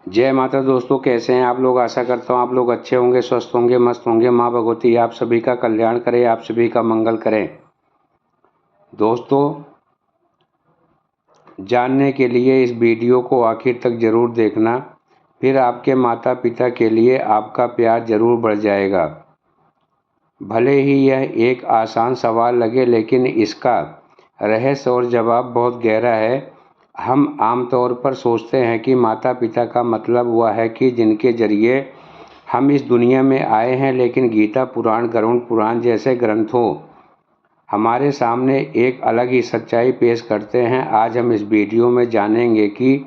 जय माता दोस्तों, कैसे हैं आप लोग। आशा करता हूँ आप लोग अच्छे होंगे, स्वस्थ होंगे, मस्त होंगे। माँ भगवती आप सभी का कल्याण करे, आप सभी का मंगल करें। दोस्तों, जानने के लिए इस वीडियो को आखिर तक ज़रूर देखना, फिर आपके माता पिता के लिए आपका प्यार ज़रूर बढ़ जाएगा। भले ही यह एक आसान सवाल लगे, लेकिन इसका रहस्य और जवाब बहुत गहरा है। हम आमतौर पर सोचते हैं कि माता पिता का मतलब वह है कि जिनके जरिए हम इस दुनिया में आए हैं, लेकिन गीता पुराण, गरुड़ पुराण जैसे ग्रंथों हमारे सामने एक अलग ही सच्चाई पेश करते हैं। आज हम इस वीडियो में जानेंगे कि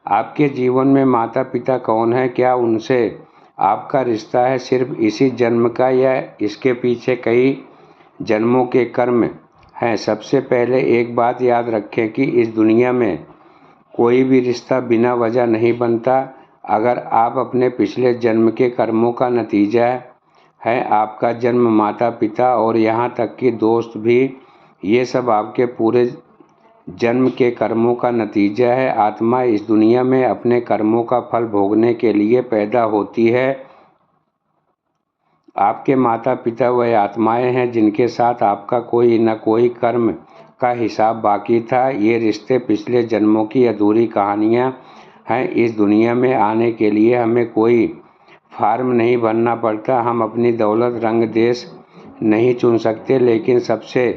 आपके जीवन में माता पिता कौन है, क्या उनसे आपका रिश्ता है सिर्फ इसी जन्म का, या इसके पीछे कई जन्मों के कर्म हैं। सबसे पहले एक बात याद रखें कि इस दुनिया में कोई भी रिश्ता बिना वजह नहीं बनता। अगर आप अपने पिछले जन्म के कर्मों का नतीजा है, आपका जन्म, माता पिता और यहाँ तक कि दोस्त भी, ये सब आपके पूरे जन्म के कर्मों का नतीजा है। आत्मा इस दुनिया में अपने कर्मों का फल भोगने के लिए पैदा होती है। आपके माता पिता वह आत्माएं हैं जिनके साथ आपका कोई न कोई कर्म का हिसाब बाकी था। ये रिश्ते पिछले जन्मों की अधूरी कहानियाँ हैं। इस दुनिया में आने के लिए हमें कोई फार्म नहीं भरना पड़ता। हम अपनी दौलत, रंग, देश नहीं चुन सकते, लेकिन सबसे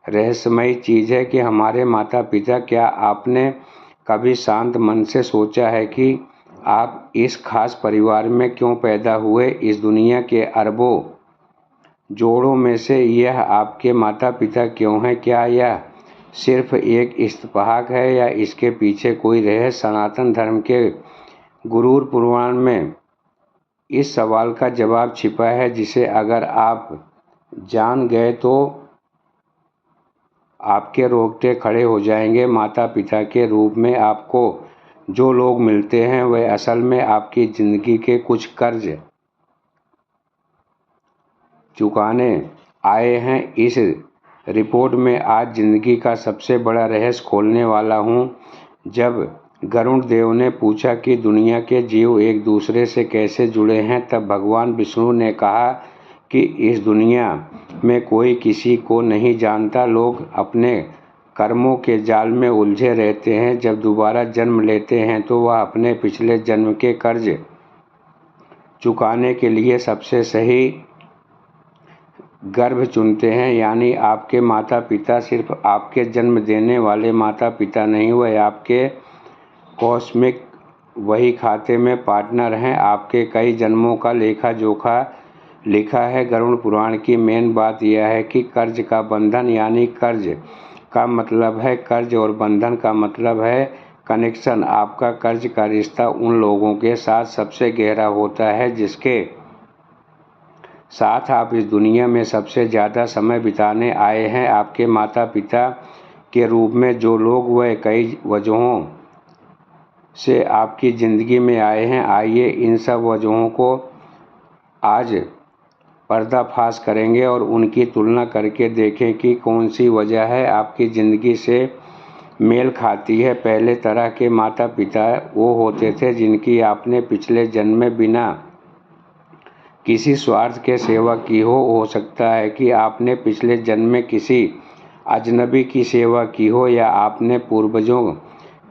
रहस्यमयी चीज़ है कि हमारे माता पिता। क्या आपने कभी शांत मन से सोचा है कि आप इस खास परिवार में क्यों पैदा हुए? इस दुनिया के अरबों जोड़ों में से यह आपके माता पिता क्यों हैं? क्या यह सिर्फ एक इत्तेफाक है या इसके पीछे कोई रहस्य? सनातन धर्म के गरुड़ पुराण में इस सवाल का जवाब छिपा है, जिसे अगर आप जान गए तो आपके रोंगटे खड़े हो जाएंगे। माता पिता के रूप में आपको जो लोग मिलते हैं, वह असल में आपकी ज़िंदगी के कुछ कर्ज चुकाने आए हैं। इस रिपोर्ट में आज ज़िंदगी का सबसे बड़ा रहस्य खोलने वाला हूँ। जब गरुड़ देव ने पूछा कि दुनिया के जीव एक दूसरे से कैसे जुड़े हैं, तब भगवान विष्णु ने कहा कि इस दुनिया में कोई किसी को नहीं जानता। लोग अपने कर्मों के जाल में उलझे रहते हैं। जब दोबारा जन्म लेते हैं तो वह अपने पिछले जन्म के कर्ज चुकाने के लिए सबसे सही गर्भ चुनते हैं। यानी आपके माता पिता सिर्फ आपके जन्म देने वाले माता पिता नहीं, वह आपके कॉस्मिक वही खाते में पार्टनर हैं। आपके कई जन्मों का लेखा जोखा लिखा है। गरुड़ पुराण की मेन बात यह है कि कर्ज का बंधन, यानी कर्ज का मतलब है कर्ज और बंधन का मतलब है कनेक्शन। आपका कर्ज का रिश्ता उन लोगों के साथ सबसे गहरा होता है जिसके साथ आप इस दुनिया में सबसे ज़्यादा समय बिताने आए हैं। आपके माता पिता के रूप में जो लोग वह कई वजहों से आपकी ज़िंदगी में आए हैं। आइए इन सब वजहों को आज पर्दाफाश करेंगे और उनकी तुलना करके देखें कि कौन सी वजह है आपकी ज़िंदगी से मेल खाती है। पहले तरह के माता पिता वो होते थे जिनकी आपने पिछले जन्म में बिना किसी स्वार्थ के सेवा की हो सकता है कि आपने पिछले जन्म में किसी अजनबी की सेवा की हो, या आपने पूर्वजों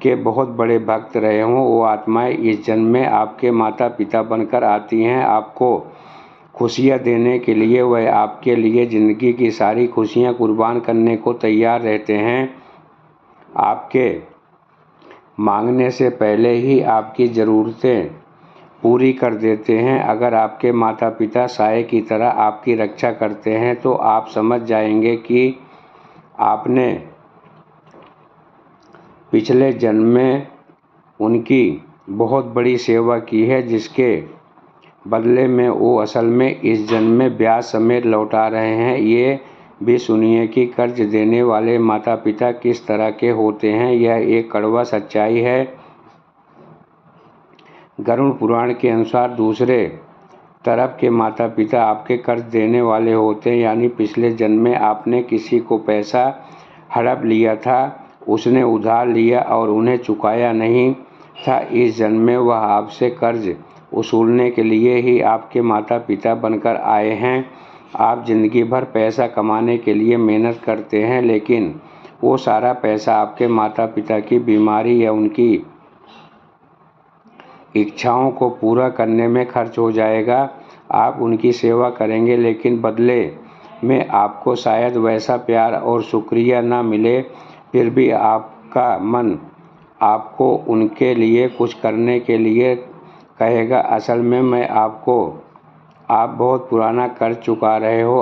के बहुत बड़े भक्त रहे हों। वो आत्माएं इस जन्म में आपके माता पिता बनकर आती हैं, आपको खुशियाँ देने के लिए। वह आपके लिए ज़िंदगी की सारी खुशियाँ कुर्बान करने को तैयार रहते हैं। आपके मांगने से पहले ही आपकी ज़रूरतें पूरी कर देते हैं। अगर आपके माता पिता साए की तरह आपकी रक्षा करते हैं तो आप समझ जाएंगे कि आपने पिछले जन्म में उनकी बहुत बड़ी सेवा की है, जिसके बदले में वो असल में इस जन्म में ब्याज समेत लौटा रहे हैं। ये भी सुनिए कि कर्ज देने वाले माता पिता किस तरह के होते हैं। यह एक कड़वा सच्चाई है। गरुड़ पुराण के अनुसार दूसरे तरफ के माता पिता आपके कर्ज देने वाले होते हैं, यानी पिछले जन्म में आपने किसी को पैसा हड़प लिया था, उसने उधार लिया और उन्हें चुकाया नहीं, था। इस जन्म में वह आपसे कर्ज वसूलने के लिए ही आपके माता पिता बनकर आए हैं। आप जिंदगी भर पैसा कमाने के लिए मेहनत करते हैं, लेकिन वो सारा पैसा आपके माता पिता की बीमारी या उनकी इच्छाओं को पूरा करने में खर्च हो जाएगा। आप उनकी सेवा करेंगे, लेकिन बदले में आपको शायद वैसा प्यार और शुक्रिया ना मिले। फिर भी आपका मन आपको उनके लिए कुछ करने के लिए कहेगा। असल में आप बहुत पुराना कर्ज चुका रहे हो।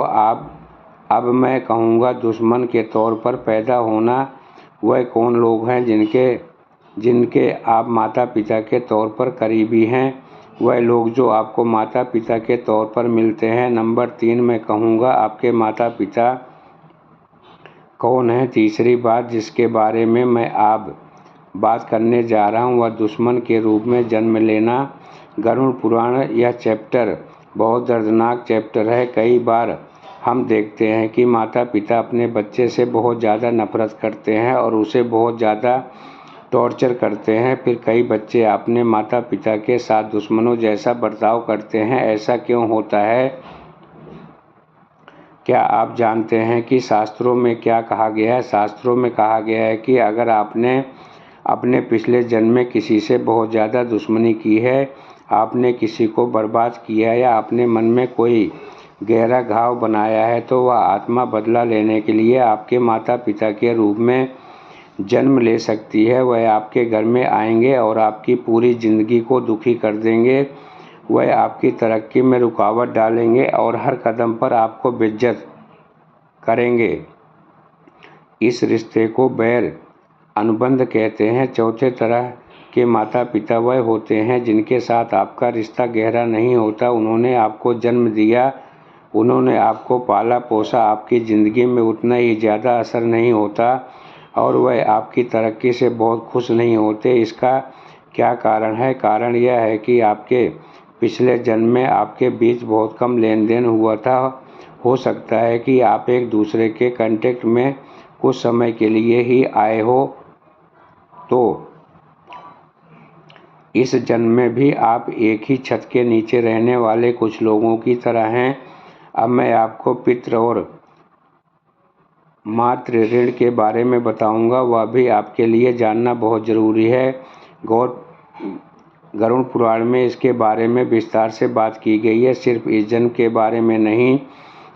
अब मैं कहूँगा, दुश्मन के तौर पर पैदा होना। वह कौन लोग हैं जिनके आप माता पिता के तौर पर करीबी हैं? वह लोग जो आपको माता पिता के तौर पर मिलते हैं। नंबर 3, मैं कहूँगा, आपके माता पिता कौन है? तीसरी बात जिसके बारे में मैं आप बात करने जा रहा हूँ, वह दुश्मन के रूप में जन्म लेना। गरुड़ पुराण यह चैप्टर बहुत दर्दनाक चैप्टर है। कई बार हम देखते हैं कि माता पिता अपने बच्चे से बहुत ज़्यादा नफरत करते हैं और उसे बहुत ज़्यादा टॉर्चर करते हैं। फिर कई बच्चे अपने माता पिता के साथ दुश्मनों जैसा बर्ताव करते हैं। ऐसा क्यों होता है? क्या आप जानते हैं कि शास्त्रों में क्या कहा गया है? शास्त्रों में कहा गया है कि अगर आपने अपने पिछले जन्म में किसी से बहुत ज़्यादा दुश्मनी की है, आपने किसी को बर्बाद किया या अपने मन में कोई गहरा घाव बनाया है, तो वह आत्मा बदला लेने के लिए आपके माता पिता के रूप में जन्म ले सकती है। वह आपके घर में आएंगे और आपकी पूरी ज़िंदगी को दुखी कर देंगे। वह आपकी तरक्की में रुकावट डालेंगे और हर कदम पर आपको बेइज्जत करेंगे। इस रिश्ते को बैर अनुबंध कहते हैं। चौथे तरह के माता पिता वह होते हैं जिनके साथ आपका रिश्ता गहरा नहीं होता। उन्होंने आपको जन्म दिया, उन्होंने आपको पाला पोसा, आपकी ज़िंदगी में उतना ही ज़्यादा असर नहीं होता और वह आपकी तरक्की से बहुत खुश नहीं होते। इसका क्या कारण है? कारण यह है कि आपके पिछले जन्म में आपके बीच बहुत कम लेन देन हुआ था। हो सकता है कि आप एक दूसरे के कांटेक्ट में कुछ समय के लिए ही आए हो, तो इस जन्म में भी आप एक ही छत के नीचे रहने वाले कुछ लोगों की तरह हैं। अब मैं आपको पितृ और मातृ ऋण के बारे में बताऊंगा, वह भी आपके लिए जानना बहुत ज़रूरी है। गरुड़ पुराण में इसके बारे में विस्तार से बात की गई है। सिर्फ इस जन्म के बारे में नहीं,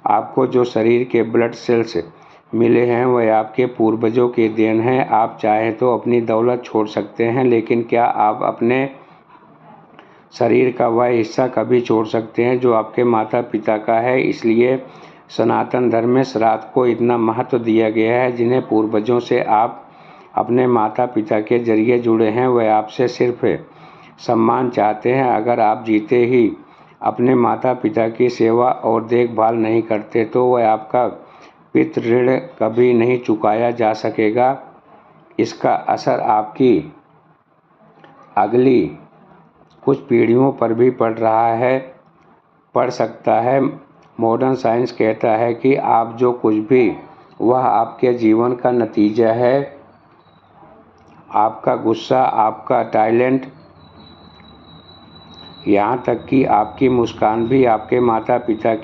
आपको जो शरीर के ब्लड सेल्स मिले हैं वह आपके पूर्वजों की देन है। आप चाहें तो अपनी दौलत छोड़ सकते हैं, लेकिन क्या आप अपने शरीर का वह हिस्सा कभी छोड़ सकते हैं जो आपके माता पिता का है? इसलिए सनातन धर्म में श्राद्ध को इतना महत्व दिया गया है। जिन्हें पूर्वजों से आप अपने माता पिता के जरिए जुड़े हैं, वह आपसे सिर्फ सम्मान चाहते हैं। अगर आप जीते ही अपने माता पिता की सेवा और देखभाल नहीं करते, तो वह आपका पितृ ऋण कभी नहीं चुकाया जा सकेगा। इसका असर आपकी अगली कुछ पीढ़ियों पर भी पड़ सकता है। मॉडर्न साइंस कहता है कि आप जो कुछ भी, वह आपके जीवन का नतीजा है। आपका गुस्सा, आपका टैलेंट, यहाँ तक कि आपकी मुस्कान भी आपके माता पिता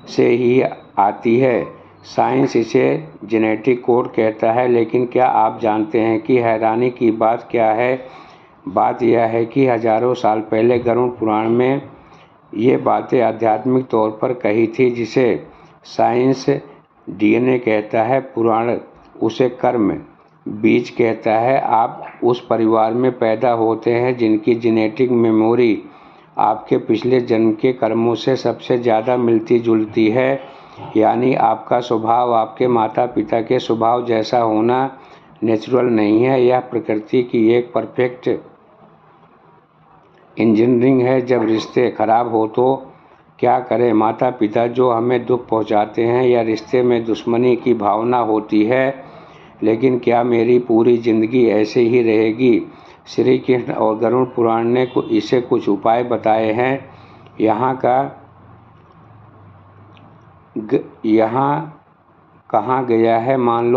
से ही आती है। साइंस इसे जेनेटिक कोड कहता है। लेकिन क्या आप जानते हैं कि हैरानी की बात क्या है? बात यह है कि हजारों साल पहले गरुड़ पुराण में ये बातें आध्यात्मिक तौर पर कही थी, जिसे साइंस डीएनए कहता है। पुराण उसे कर्म बीज कहता है। आप उस परिवार में पैदा होते हैं जिनकी जेनेटिक मेमोरी आपके पिछले जन्म के कर्मों से सबसे ज़्यादा मिलती जुलती है। यानी आपका स्वभाव आपके माता पिता के स्वभाव जैसा होना नेचुरल नहीं है, यह प्रकृति की एक परफेक्ट इंजीनियरिंग है। जब रिश्ते खराब हो तो क्या करें? माता पिता जो हमें दुख पहुंचाते हैं, या रिश्ते में दुश्मनी की भावना होती है। लेकिन क्या मेरी पूरी ज़िंदगी ऐसे ही रहेगी? श्री कृष्ण और गरुड़ पुराण ने इसे कुछ उपाय बताए हैं। यहाँ कहा गया है, मान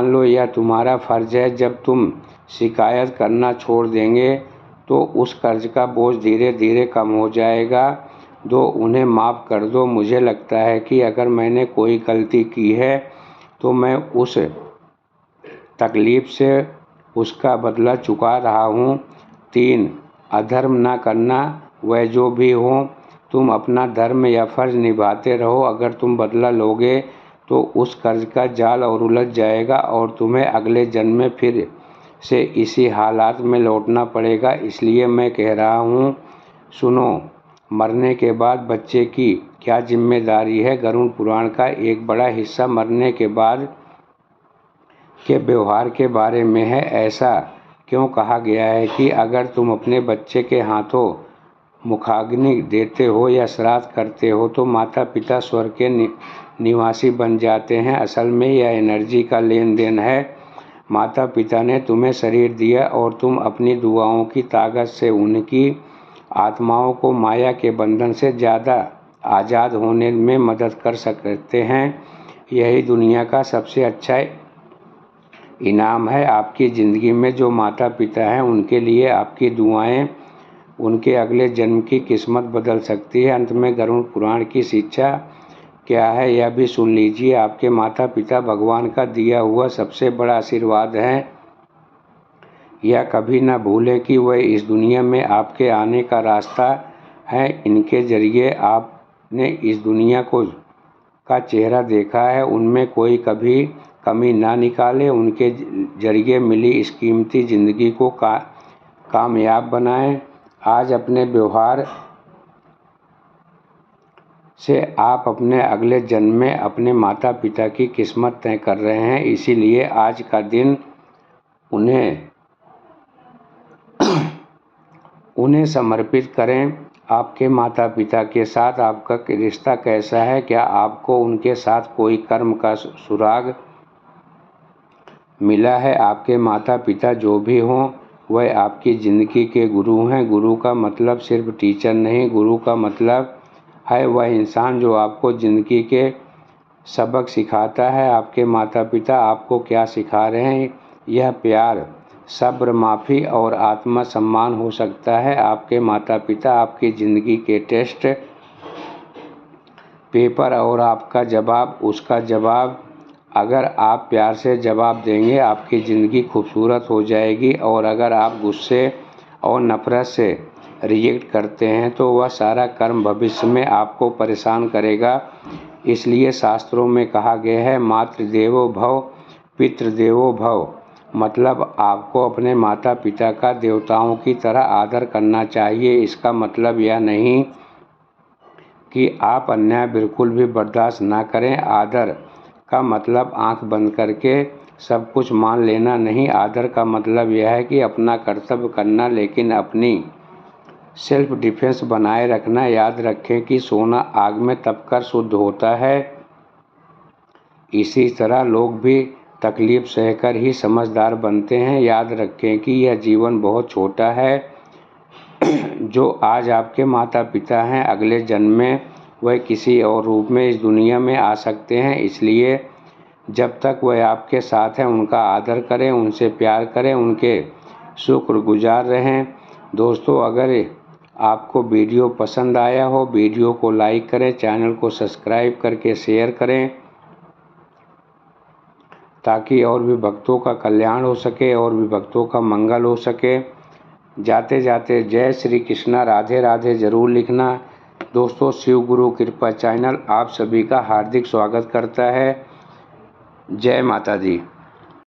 लो यह तुम्हारा फर्ज है। जब तुम शिकायत करना छोड़ देंगे तो उस कर्ज का बोझ धीरे धीरे कम हो जाएगा। उन्हें माफ़ कर दो। मुझे लगता है कि अगर मैंने कोई गलती की है तो मैं उस तकलीफ़ से उसका बदला चुका रहा हूँ। 3. अधर्म ना करना। वह जो भी हो, तुम अपना धर्म या फ़र्ज़ निभाते रहो। अगर तुम बदला लोगे तो उस कर्ज का जाल और उलझ जाएगा और तुम्हें अगले जन्म में फिर से इसी हालात में लौटना पड़ेगा। इसलिए मैं कह रहा हूँ, सुनो, मरने के बाद बच्चे की क्या जिम्मेदारी है। गरुड़ पुराण का एक बड़ा हिस्सा मरने के बाद के व्यवहार के बारे में है। ऐसा क्यों कहा गया है कि अगर तुम अपने बच्चे के हाथों मुखाग्नि देते हो या श्राद्ध करते हो तो माता पिता स्वर्ग के निवासी बन जाते हैं। असल में यह एनर्जी का लेन देन है। माता पिता ने तुम्हें शरीर दिया और तुम अपनी दुआओं की ताकत से उनकी आत्माओं को माया के बंधन से ज़्यादा आज़ाद होने में मदद कर सकते हैं। यही दुनिया का सबसे अच्छा इनाम है। आपकी ज़िंदगी में जो माता पिता हैं उनके लिए आपकी दुआएं उनके अगले जन्म की किस्मत बदल सकती है। अंत में गरुड़ पुराण की शिक्षा क्या है यह भी सुन लीजिए। आपके माता पिता भगवान का दिया हुआ सबसे बड़ा आशीर्वाद है। यह कभी न भूलें कि वह इस दुनिया में आपके आने का रास्ता है। इनके जरिए आपने इस दुनिया का चेहरा देखा है। उनमें कोई कभी कमी ना निकाले। उनके जरिए मिली इस कीमती ज़िंदगी को कामयाब बनाएं। आज अपने व्यवहार से आप अपने अगले जन्म में अपने माता पिता की किस्मत तय कर रहे हैं। इसीलिए आज का दिन उन्हें समर्पित करें। आपके माता पिता के साथ आपका रिश्ता कैसा है? क्या आपको उनके साथ कोई कर्म का सुराग मिला है? आपके माता पिता जो भी हों वह आपकी ज़िंदगी के गुरु हैं। गुरु का मतलब सिर्फ टीचर नहीं, गुरु का मतलब है वह इंसान जो आपको ज़िंदगी के सबक सिखाता है। आपके माता पिता आपको क्या सिखा रहे हैं? यह प्यार, सब्र, माफ़ी और आत्म सम्मान हो सकता है। आपके माता पिता आपकी ज़िंदगी के टेस्ट पेपर और आपका जवाब उसका जवाब। अगर आप प्यार से जवाब देंगे आपकी ज़िंदगी खूबसूरत हो जाएगी और अगर आप गुस्से और नफ़रत से रिजेक्ट करते हैं तो वह सारा कर्म भविष्य में आपको परेशान करेगा। इसलिए शास्त्रों में कहा गया है, मातृदेवो भव पितृदेवो भव। मतलब आपको अपने माता पिता का देवताओं की तरह आदर करना चाहिए। इसका मतलब यह नहीं कि आप अन्याय बिल्कुल भी बर्दाश्त ना करें। आदर का मतलब आंख बंद करके सब कुछ मान लेना नहीं। आदर का मतलब यह है कि अपना कर्तव्य करना लेकिन अपनी सेल्फ डिफेंस बनाए रखना। याद रखें कि सोना आग में तपकर शुद्ध होता है। इसी तरह लोग भी तकलीफ सहकर ही समझदार बनते हैं। याद रखें कि यह जीवन बहुत छोटा है। जो आज आपके माता पिता हैं अगले जन्म में वह किसी और रूप में इस दुनिया में आ सकते हैं। इसलिए जब तक वह आपके साथ हैं उनका आदर करें, उनसे प्यार करें, उनके शुक्रगुजार रहें। दोस्तों, अगर आपको वीडियो पसंद आया हो वीडियो को लाइक करें, चैनल को सब्सक्राइब करके शेयर करें ताकि और भी भक्तों का कल्याण हो सके और भी भक्तों का मंगल हो सके। जाते जाते जय श्री कृष्णा, राधे राधे ज़रूर लिखना। दोस्तों, शिव गुरु कृपा चैनल आप सभी का हार्दिक स्वागत करता है। जय माता दी।